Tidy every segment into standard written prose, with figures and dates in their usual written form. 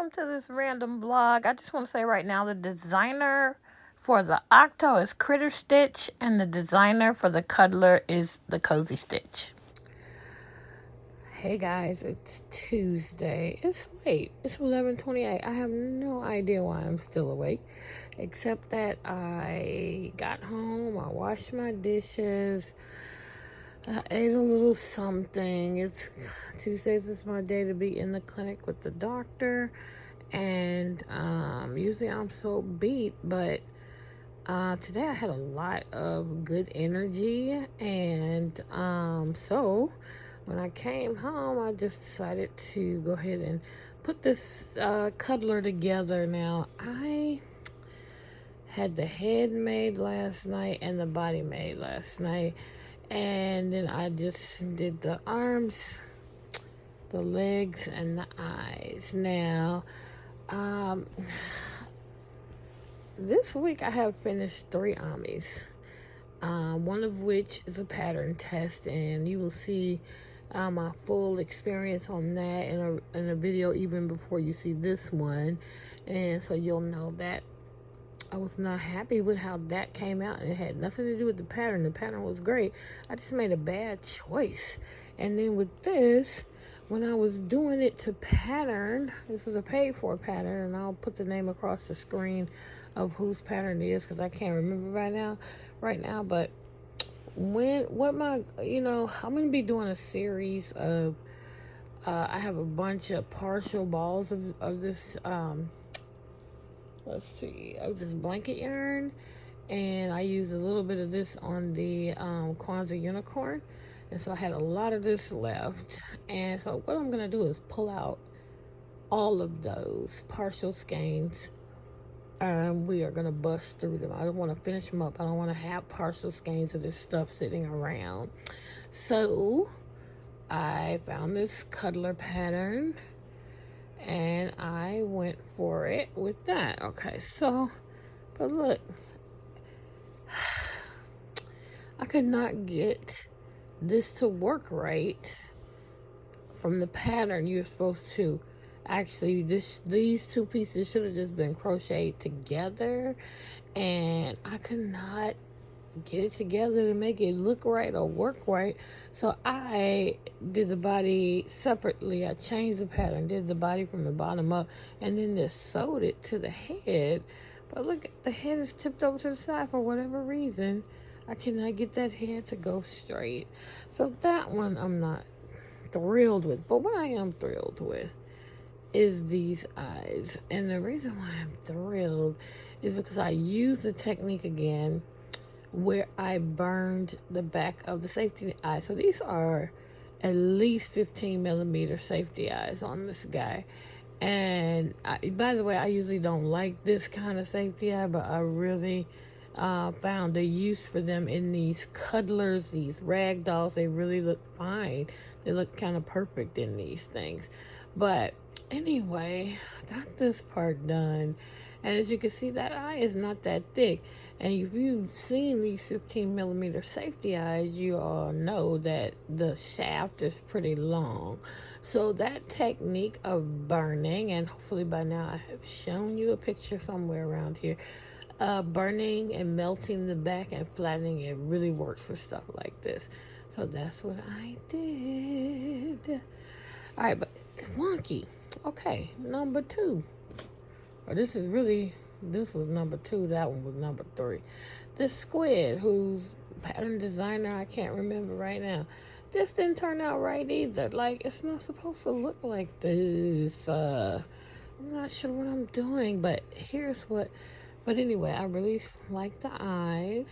welcome to this random vlog. I just want to say right now the designer for the Octo is Critter Stitch and the designer for the Cuddler is the Cozy Stitch. Hey guys, it's Tuesday. It's late. It's 11:28. I have no idea why I'm still awake, except that I got home, I washed my dishes, I ate a little something. It's Tuesdays is my day to be in the clinic with the doctor, and usually I'm so beat, but today I had a lot of good energy, and so when I came home, I just decided to go ahead and put this cuddler together. Now, I had the head made last night and the body made last night, and then I just did the arms, the legs, and the eyes. Now, this week I have finished 3 armies, one of which is a pattern test, and you will see my full experience on that in a video even before you see this one, and so you'll know that I was not happy with how that came out, and it had nothing to do with the pattern. The pattern was great. I just made a bad choice. And then with this, when I was doing it to pattern, this was a paid for pattern, and I'll put the name across the screen of whose pattern it is because I can't remember right now. But I'm gonna be doing a series of I have a bunch of partial balls of this of this blanket yarn, and I used a little bit of this on the Kwanzaa unicorn, and so I had a lot of this left. And so what I'm gonna do is pull out all of those partial skeins, and we are gonna bust through them. I don't want to finish them up. I don't want to have partial skeins of this stuff sitting around. So I found this cuddler pattern, and I went for it with that. Okay, so, but look, I could not get this to work right from the pattern. You're supposed to actually, these 2 pieces should have just been crocheted together, and I could not get it together to make it look right or work right. So I did the body separately. I changed the pattern, did the body from the bottom up, and then just sewed it to the head. But look, the head is tipped over to the side for whatever reason. I cannot get that head to go straight. So that one I'm not thrilled with. But what I am thrilled with is these eyes. And the reason why I'm thrilled is because I used the technique again where I burned the back of the safety eye. So these are at least 15 millimeter safety eyes on this guy. And by the way, I usually don't like this kind of safety eye, but I really found a use for them in these cuddlers, these rag dolls. They really look fine. They look kind of perfect in these things. But anyway, I got this part done, and as you can see, that eye is not that thick. And if you've seen these 15 millimeter safety eyes, you all know that the shaft is pretty long. So that technique of burning, and hopefully by now I have shown you a picture somewhere around here, burning and melting the back and flattening it really works for stuff like this. So that's what I did. All right, but it's wonky. Okay, number 2. Or this was number 2. That one was number 3. This squid, whose pattern designer I can't remember right now. This didn't turn out right either. Like, it's not supposed to look like this. I'm not sure what I'm doing, but here's what. But anyway, I really like the eyes.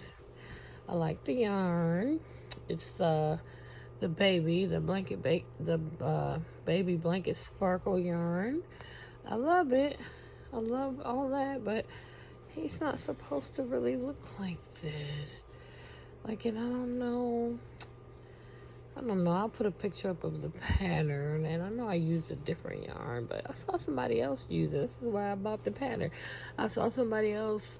I like the yarn. It's the baby blanket sparkle yarn. I love it. I love all that, but he's not supposed to really look like this. Like, and I don't know I don't know. I'll put a picture up of the pattern, and I know I used a different yarn, but I saw somebody else use it. This is why I bought the pattern. I saw somebody else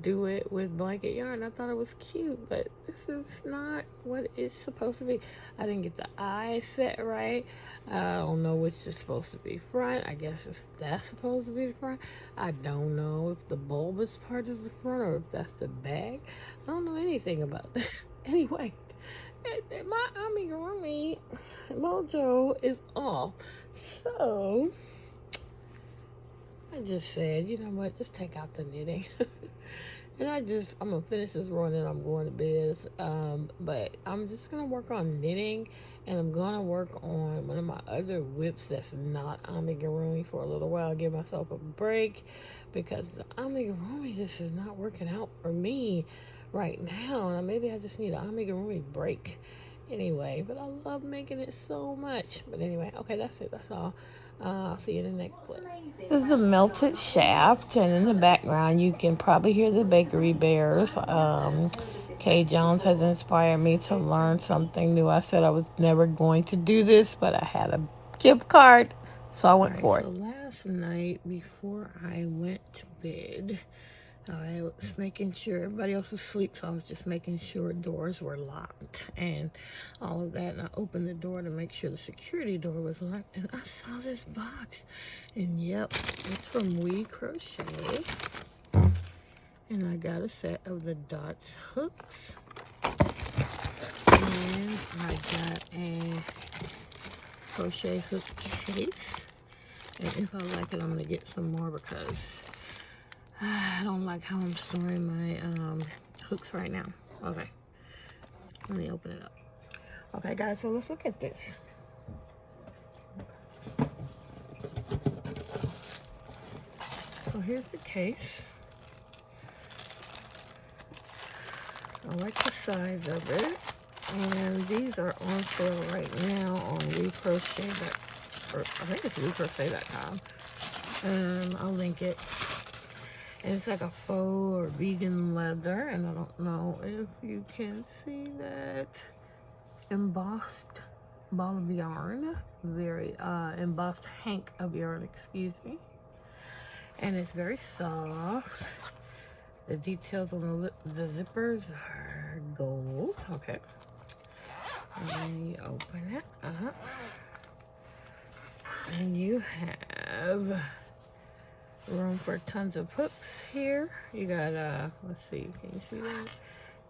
do it with blanket yarn. I thought it was cute, but this is not what it's supposed to be. I didn't get the eye set right. I don't know which is supposed to be front. I guess that's supposed to be the front. I don't know if the bulbous part is the front or if that's the bag. I don't know anything about this. Anyway. My amigurumi mojo is off, so I just said, you know what, just take out the knitting. And I'm gonna finish this row and then I'm going to bed. But I'm just gonna work on knitting, and I'm gonna work on one of my other whips that's not amigurumi for a little while. Give myself a break because the amigurumi just is not working out for me right now. And maybe I just need an amigurumi break. Anyway, but I love making it so much. But anyway, okay, that's it. That's all. I'll see you in the next clip. This is a melted shaft, and in the background you can probably hear the bakery bears. Kay Jones has inspired me to learn something new. I said I was never going to do this, but I had a gift card, so I went for it. So last night before I went to bed, I was making sure everybody else was asleep, so I was just making sure doors were locked and all of that. And I opened the door to make sure the security door was locked, and I saw this box. And yep, it's from We Crochet. And I got a set of the dots hooks. And I got a crochet hook case. And if I like it, I'm going to get some more because I don't like how I'm storing my hooks right now. Okay, let me open it up. Okay, guys, so let's look at this. So here's the case. I like the size of it. And these are on sale right now on WeCrochet. I think it's WeCrochet.com. I'll link it. And it's like a faux or vegan leather, and I don't know if you can see that embossed ball of yarn, very embossed hank of yarn, excuse me. And it's very soft. The details on the zippers are gold. Okay. And then you open it up, and you have room for tons of hooks here. You got let's see, can you see that?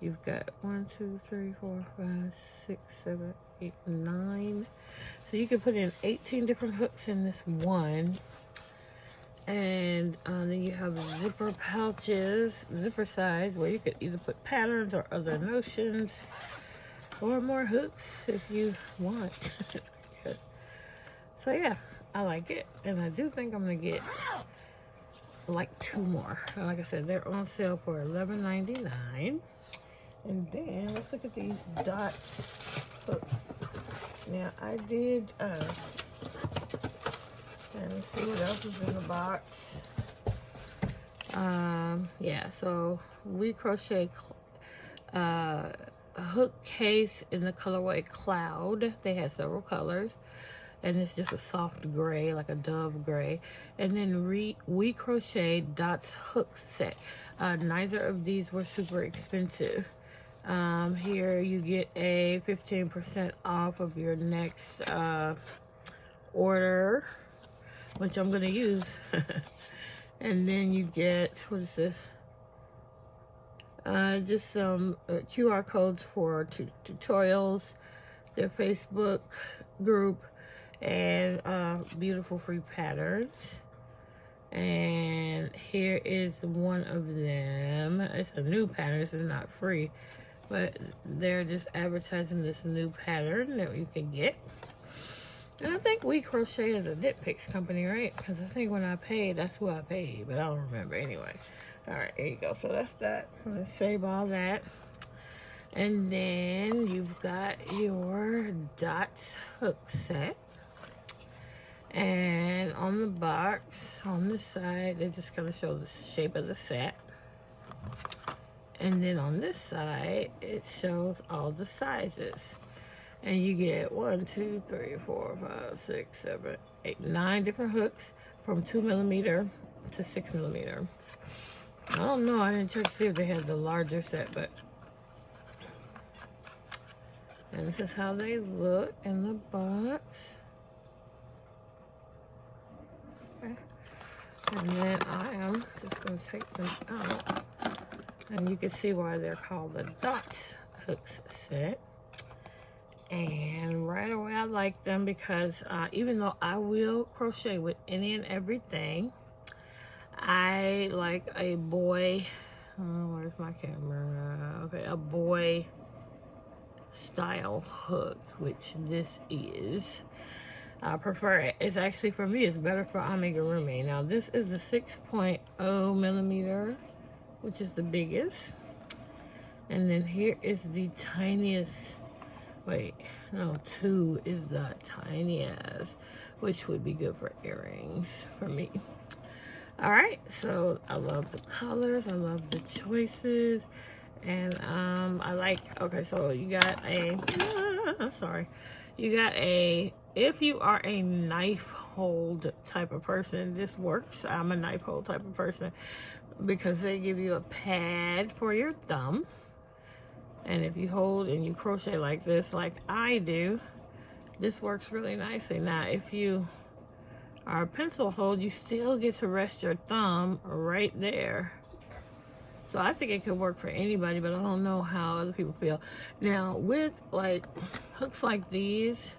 You've got 1, 2, 3, 4, 5, 6, 7, 8, 9. So you can put in 18 different hooks in this one. And then you have zipper pouches, zipper size, where you could either put patterns or other notions, or more hooks if you want. So yeah, I like it, and I do think I'm gonna get like 2 more. Like I said, they're on sale for $11.99. And then let's look at these dots hooks. Now I did and let's see what else is in the box. Yeah, so We Crochet a hook case in the colorway Cloud. They had several colors, and it's just a soft gray, like a dove gray. And then We Crochet Dots hook set. Neither of these were super expensive. Here you get a 15% off of your next order, which I'm gonna use. And then you get, what is this? Just some QR codes for tutorials, their Facebook group, and beautiful free patterns. And here is one of them. It's a new pattern. This is not free, but they're just advertising this new pattern that you can get. And I think We Crochet is a knit picks company, right? Because I think when I paid, that's who I paid, but I don't remember anyway. All right, there you go. So that's that. I'm gonna save all that. And then you've got your dots hook set. And on the box, on the side, they're just gonna show the shape of the set. And then on this side, it shows all the sizes. And you get 1, 2, 3, 4, 5, 6, 7, 8, 9 different hooks from 2mm to 6mm. I don't know, I didn't check to see if they had the larger set, but. And this is how they look in the box. Okay. And then I am just going to take them out. And you can see why they're called the Dots Hooks set. And right away I like them because even though I will crochet with any and everything, I like a boy, where's my camera? Okay, a boy style hook, which this is. I prefer it. It's actually, for me, it's better for amigurumi. Now this is a 6.0mm, which is the biggest. And then here is the tiniest. Wait, no, 2 is the tiniest, which would be good for earrings for me. All right, so I love the colors, I love the choices, and I like, okay, so you got a, you got a, if you are a knife hold type of person, this works. I'm a knife hold type of person because they give you a pad for your thumb. And if you hold and you crochet like this, like I do, this works really nicely. Now, if you are a pencil hold, you still get to rest your thumb right there. So I think it could work for anybody, but I don't know how other people feel. Now, with like hooks like these,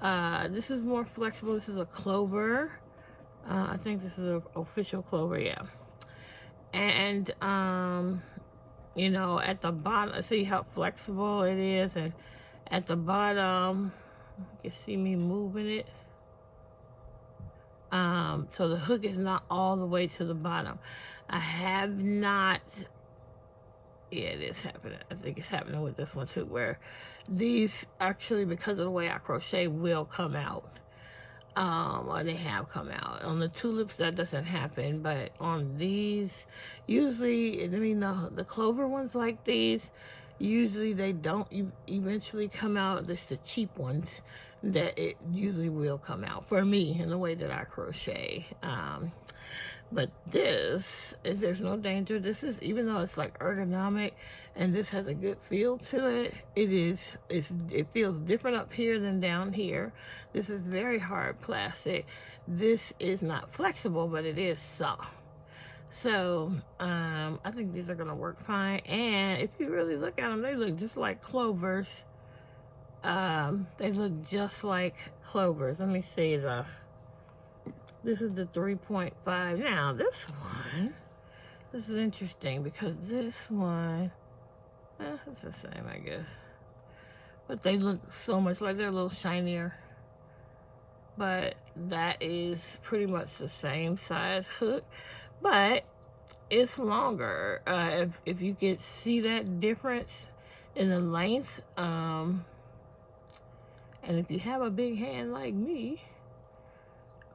this is more flexible. This is a clover. I think this is an official clover, yeah. And, you know, at the bottom, see how flexible it is, and at the bottom, you can see me moving it. So the hook is not all the way to the bottom. I have not, yeah, it is happening. I think it's happening with this one too, where these actually, because of the way I crochet, will come out. Or they have come out. On the tulips, that doesn't happen, but on these, usually, I mean, the clover ones like these, usually they don't eventually come out. It's the cheap ones that it usually will come out for me in the way that I crochet. But this, there's no danger. This is, even though it's like ergonomic and this has a good feel to it, it feels different up here than down here. This is very hard plastic. This is not flexible, but it is soft. So I think these are gonna work fine. And if you really look at them, they look just like clovers. They look just like clovers. Let me see this is the 3.5. Now this is interesting because this one, it's the same, I guess. But they look so much like they're a little shinier. But that is pretty much the same size hook, but it's longer. If you could see that difference in the length, and if you have a big hand like me,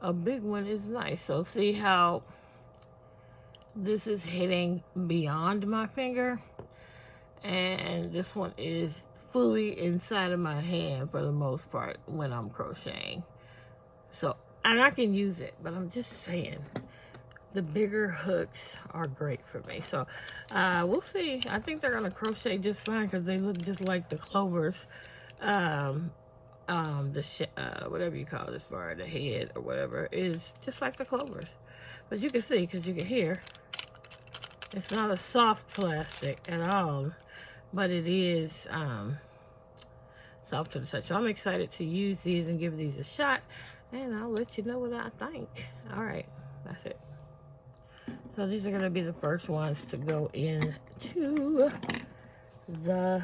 a big one is nice. So see how this is hitting beyond my finger, and this one is fully inside of my hand for the most part when I'm crocheting. So, and I can use it, but I'm just saying the bigger hooks are great for me. So we'll see. I think they're gonna crochet just fine because they look just like the clovers. Whatever you call this bar, the head or whatever, is just like the clovers. But you can see, because you can hear, it's not a soft plastic at all, but it is soft to the touch. So I'm excited to use these and give these a shot, and I'll let you know what I think. All right, that's it. So these are going to be the first ones to go into the,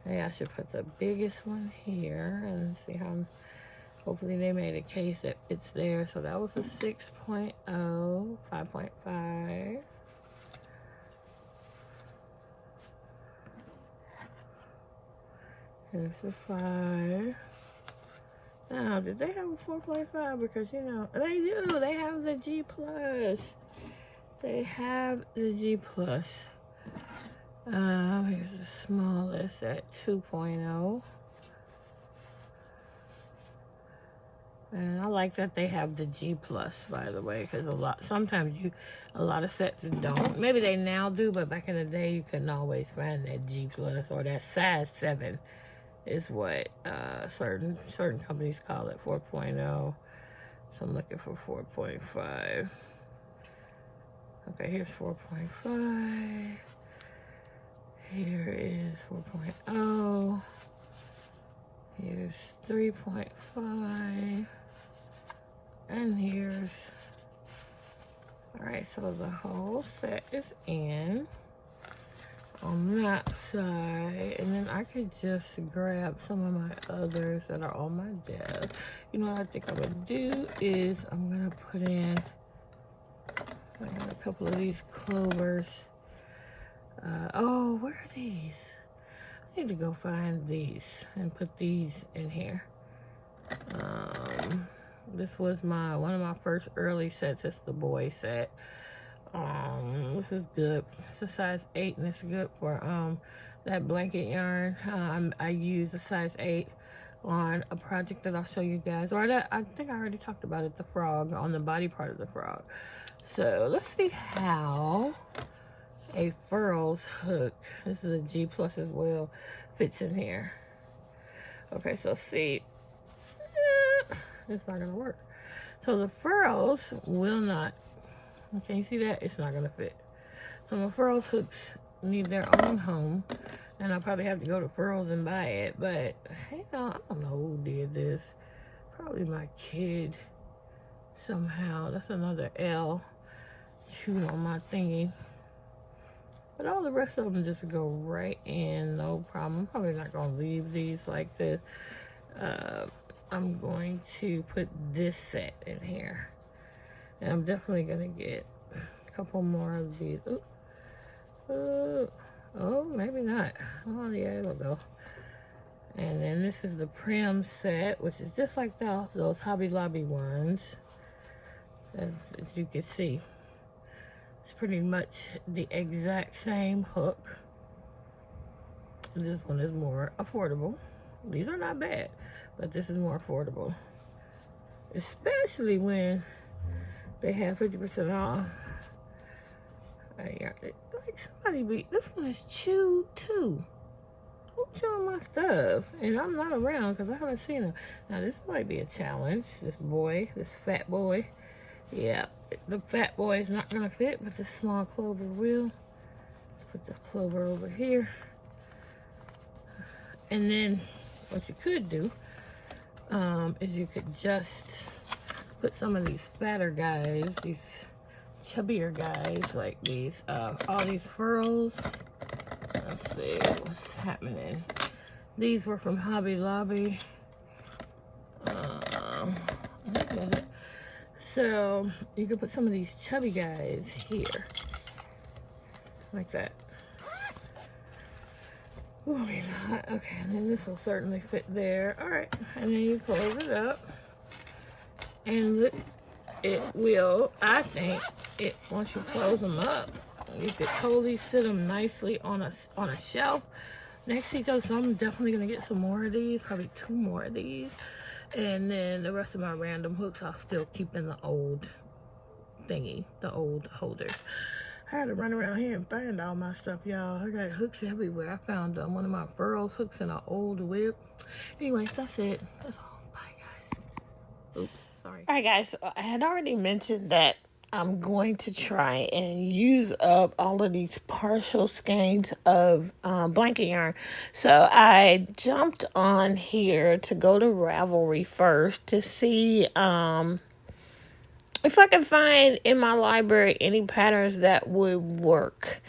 hey, I should put the biggest one here and see how, hopefully they made a case that fits there. So that was a 6.0, 5.5. Here's the 5. Now, did they have a 4.5? Because, you know, they do. They have the G+. They have the G+. Here's the smallest at 2.0. And I like that they have the G plus, by the way, because sometimes a lot of sets don't. Maybe they now do, but back in the day you couldn't always find that G plus or that size 7 is what certain companies call it, 4.0. So I'm looking for 4.5. Okay, here's 4.5. Here is 4.0. Here's 3.5. And here's, all right, so the whole set is in on that side. And then I could just grab some of my others that are on my desk. You know what I think I'm gonna do is I'm gonna put in, I got a couple of these clovers. Oh, where are these? I need to go find these and put these in here. This was one of my first early sets. It's the boy set. This is good. It's a size 8 and it's good for that blanket yarn. I use a size 8 on a project that I'll show you guys. Or that I think I already talked about it, the frog, on the body part of the frog. So let's see how a furls hook, this is a G plus as well, fits in here. Okay, so see, it's not gonna work. So the furls will not, okay, you see that? It's not gonna fit. So my furls hooks need their own home, and I'll probably have to go to furls and buy it, but hey, I don't know who did this. Probably my kid somehow. That's another L chewed on my thingy. But all the rest of them just go right in, no problem. I'm probably not gonna leave these like this. I'm going to put this set in here. And I'm definitely gonna get a couple more of these. Oh, maybe not. Oh yeah, it'll go. And then this is the Prim set, which is just like those Hobby Lobby ones, as you can see. It's pretty much the exact same hook. This one is more affordable. These are not bad, but this is more affordable. Especially when they have 50% off. Like somebody this one is chewed too. Who's chewing my stuff? And I'm not around because I haven't seen him. Now this might be a challenge. This fat boy. Yeah, the fat boy is not gonna fit, but the small clover will. Let's put the clover over here. And then what you could do is you could just put some of these fatter guys, these chubbier guys like these, all these furls. Let's see what's happening. These were from Hobby Lobby. So you can put some of these chubby guys here, like that. Oh, maybe not. Okay, and then this will certainly fit there. All right, and then you close it up, and look, it will. I think it once you close them up, you could totally sit them nicely on a shelf next to each other. So I'm definitely gonna get some more of these, probably 2 more of these. And then the rest of my random hooks, I'll still keep in the old thingy, the old holders. I had to run around here and find all my stuff, y'all. I got hooks everywhere. I found one of my furls hooks in an old whip. Anyway, that's it. That's all. Bye, guys. Oops, sorry. All right, guys. So I had already mentioned that I'm going to try and use up all of these partial skeins of blanket yarn. So I jumped on here to go to Ravelry first to see if I could find in my library any patterns that would work.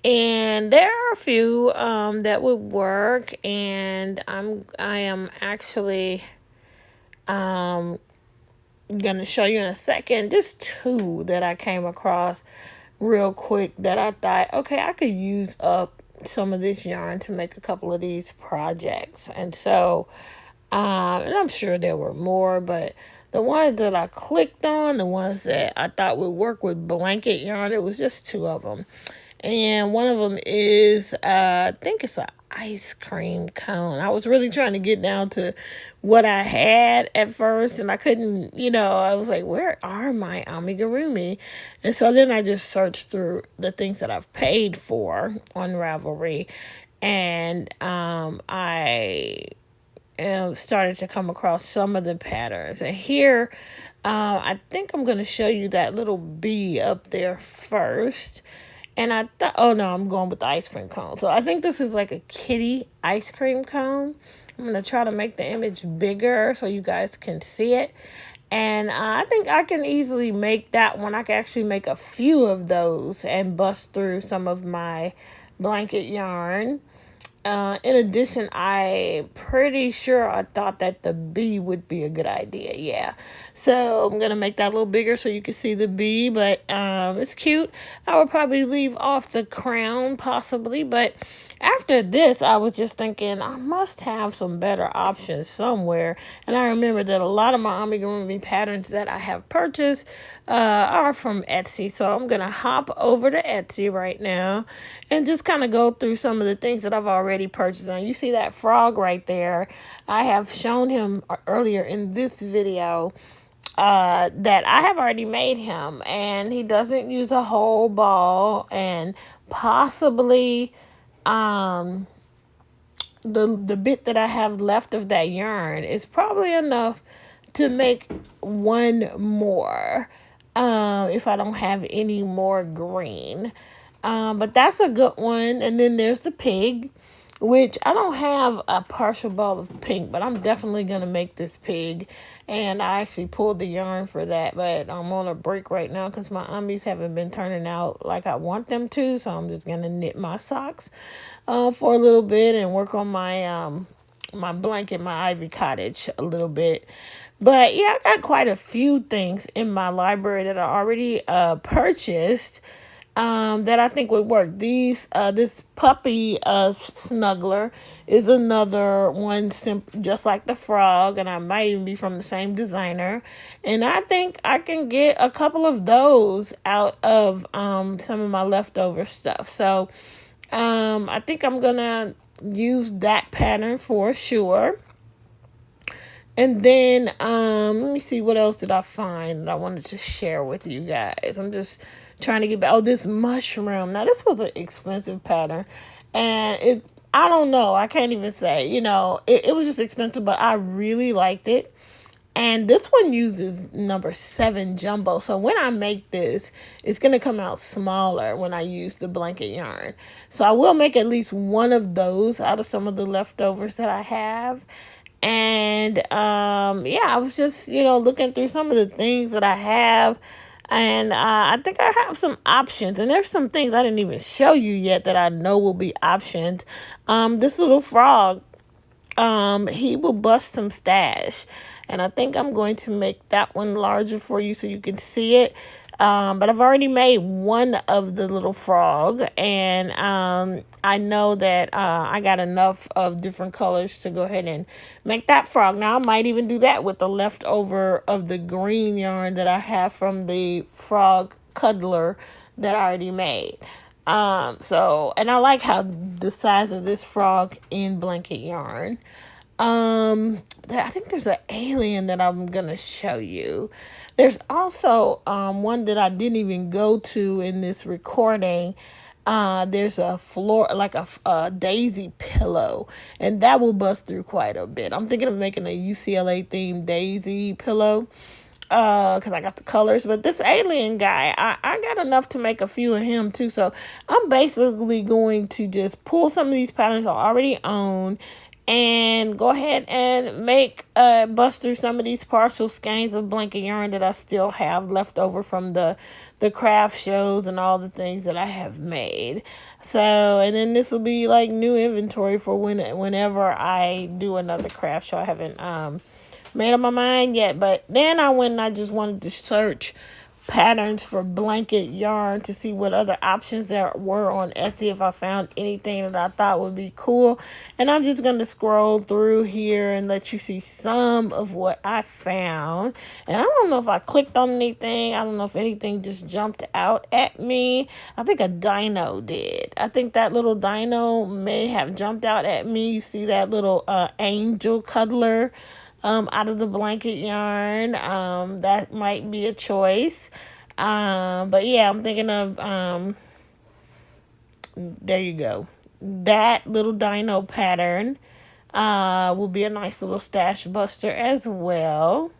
And there are a few that would work, and I am actually gonna show you in a second just 2 that I came across real quick that I thought, okay, I could use up some of this yarn to make a couple of these projects. And so and I'm sure there were more, but the ones that I clicked on, the ones that I thought would work with blanket yarn, it was just 2 of them. And one of them is I think it's a ice cream cone. I was really trying to get down to what I had at first, and I couldn't, I was like, where are my amigurumi? And so then I just searched through the things that I've paid for on Ravelry, and I started to come across some of the patterns. And here, I think I'm going to show you that little bee up there first. And I thought, oh no, I'm going with the ice cream cone. So I think this is like a kitty ice cream cone. I'm going to try to make the image bigger so you guys can see it. And I think I can easily make that one. I can actually make a few of those and bust through some of my blanket yarn. In addition, I'm pretty sure I thought that the bee would be a good idea. Yeah. So I'm going to make that a little bigger so you can see the bee. But it's cute. I would probably leave off the crown possibly. But after this, I was just thinking I must have some better options somewhere. And I remember that a lot of my amigurumi patterns that I have purchased are from Etsy. So I'm going to hop over to Etsy right now and just kind of go through some of the things that I've already purchased. Now, you see that frog right there. I have shown him earlier in this video that I have already made him, and he doesn't use a whole ball, and possibly the bit that I have left of that yarn is probably enough to make one more if I don't have any more green. But that's a good one. And then there's the pig, which I don't have a partial ball of pink, but I'm definitely going to make this pig. And I actually pulled the yarn for that, but I'm on a break right now because my ummies haven't been turning out like I want them to. So I'm just going to knit my socks for a little bit and work on my my blanket, my ivy cottage a little bit. But yeah, I got quite a few things in my library that I already purchased that I think would work. This puppy snuggler is another one, just like the frog, and I might even be from the same designer. And I think I can get a couple of those out of some of my leftover stuff. So I think I'm gonna use that pattern for sure. And then, let me see, what else did I find that I wanted to share with you guys? I'm just trying to get back. Oh, this mushroom. Now, this was an expensive pattern. And I don't know. I can't even say, it was just expensive, but I really liked it. And this one uses number 7 jumbo. So when I make this, it's going to come out smaller when I use the blanket yarn. So I will make at least one of those out of some of the leftovers that I have. And yeah, I was just, looking through some of the things that I have. And I think I have some options. And there's some things I didn't even show you yet that I know will be options. This little frog, he will bust some stash. And I think I'm going to make that one larger for you so you can see it. But I've already made one of the little frog, and I know that I got enough of different colors to go ahead and make that frog. Now, I might even do that with the leftover of the green yarn that I have from the frog cuddler that I already made. And I like how the size of this frog in blanket yarn. I think there's an alien that I'm gonna show you. There's also one that I didn't even go to in this recording. There's a floor, like a daisy pillow, and that will bust through quite a bit. I'm thinking of making a UCLA themed daisy pillow because I got the colors. But this alien guy, I got enough to make a few of him too. So I'm basically going to just pull some of these patterns I already own and go ahead and make bust through some of these partial skeins of blanket yarn that I still have left over from the craft shows and all the things that I have made. So, and then this will be like new inventory for whenever I do another craft show. I haven't made up my mind yet, but then I went and I just wanted to search patterns for blanket yarn to see what other options there were on Etsy, if I found anything that I thought would be cool. And I'm just going to scroll through here and let you see some of what I found. And I don't know if I clicked on anything. I don't know if anything just jumped out at me. I think a dino did. I think that little dino may have jumped out at me. You see that little angel cuddler out of the blanket yarn. That might be a choice. But yeah, I'm thinking of, there you go. That little dino pattern will be a nice little stash buster as well.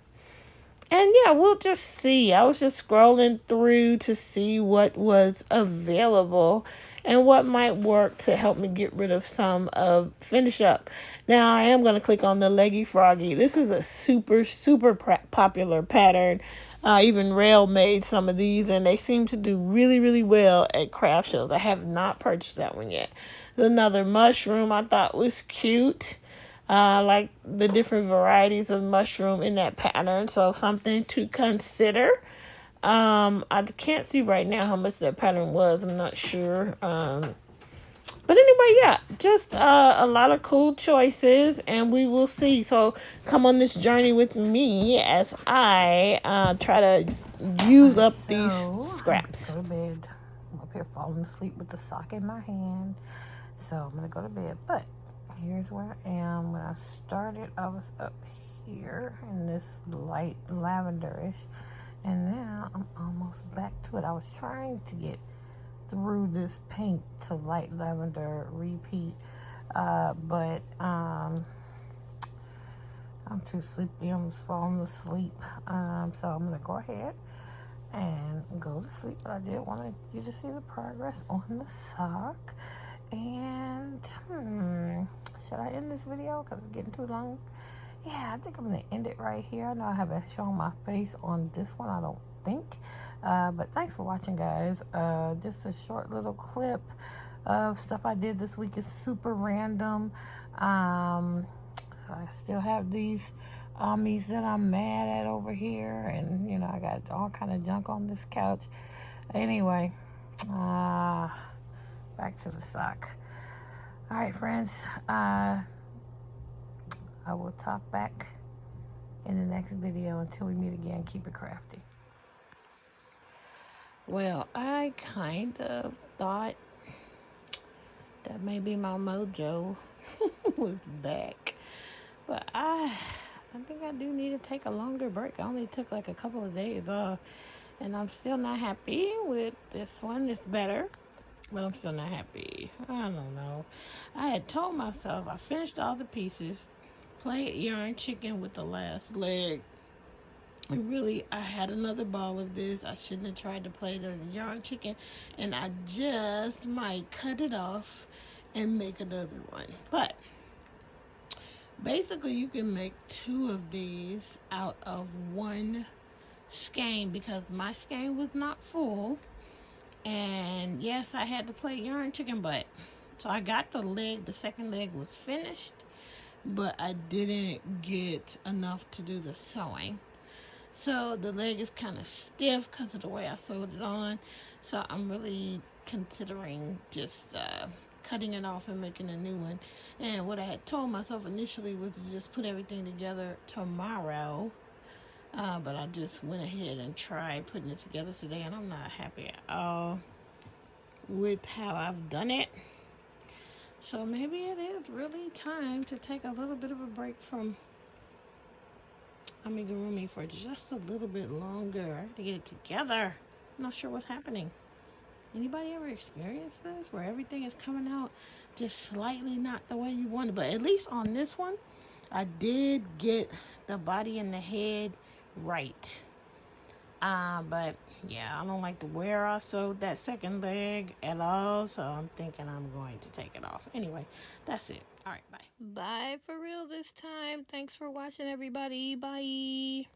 And yeah, we'll just see. I was just scrolling through to see what was available and what might work to help me get rid of some of finish up. Now I am going to click on the Leggy Froggy. This is a super popular pattern. Even Rail made some of these and they seem to do really well at craft shows. I have not purchased that one yet. Another mushroom I thought was cute. Like the different varieties of mushroom in that pattern, so something to consider. I can't see right now how much that pattern was. I'm not sure. But anyway, yeah, just a lot of cool choices, and we will see. So come on this journey with me as I try to use up these scraps. Go to bed. I'm up here falling asleep with the sock in my hand, so I'm gonna go to bed. But here's where I am. When I started, I was up here in this light lavenderish, and now I'm almost back to it. I was trying to get through this pink to light lavender repeat, but I'm too sleepy. I'm just falling asleep. So I'm gonna go ahead and go to sleep. But I did want you to see the progress on the sock. And should I end this video because it's getting too long? Yeah, I think I'm gonna end it right here. I know I haven't shown my face on this one, I don't think. But thanks for watching, guys. Just a short little clip of stuff I did this week. Is super random. I still have these Amis that I'm mad at over here, and you know, I got all kind of junk on this couch. Anyway, back to the sock. All right, friends. I will talk back in the next video. Until we meet again, keep it crafty. Well, I kind of thought that maybe my mojo was back, but I think I do need to take a longer break. I only took like a couple of days off, and I'm still not happy with this one. It's better, but I'm still not happy. I don't know. I had told myself I finished all the pieces, played yarn chicken with the last leg. Really, I had another ball of this. I shouldn't have tried to play the yarn chicken, and I just might cut it off and make another one. But basically, you can make 2 of these out of 1 skein, because my skein was not full. And yes, I had to play yarn chicken, but so I got the leg. The second leg was finished, but I didn't get enough to do the sewing. So the leg is kind of stiff because of the way I sewed it on. So I'm really considering just cutting it off and making a new one. And what I had told myself initially was to just put everything together tomorrow. But I just went ahead and tried putting it together today, and I'm not happy at all with how I've done it. So maybe it is really time to take a little bit of a break from amigurumi for just a little bit longer. I have to get it together. I'm not sure what's happening. Anybody ever experienced this, where everything is coming out just slightly not the way you want it? But at least on this one, I did get the body and the head right. But yeah, I don't like the wear I sewed that second leg at all, so I'm thinking I'm going to take it off. Anyway, that's it. All right, bye. Bye for real this time. Thanks for watching, everybody. Bye.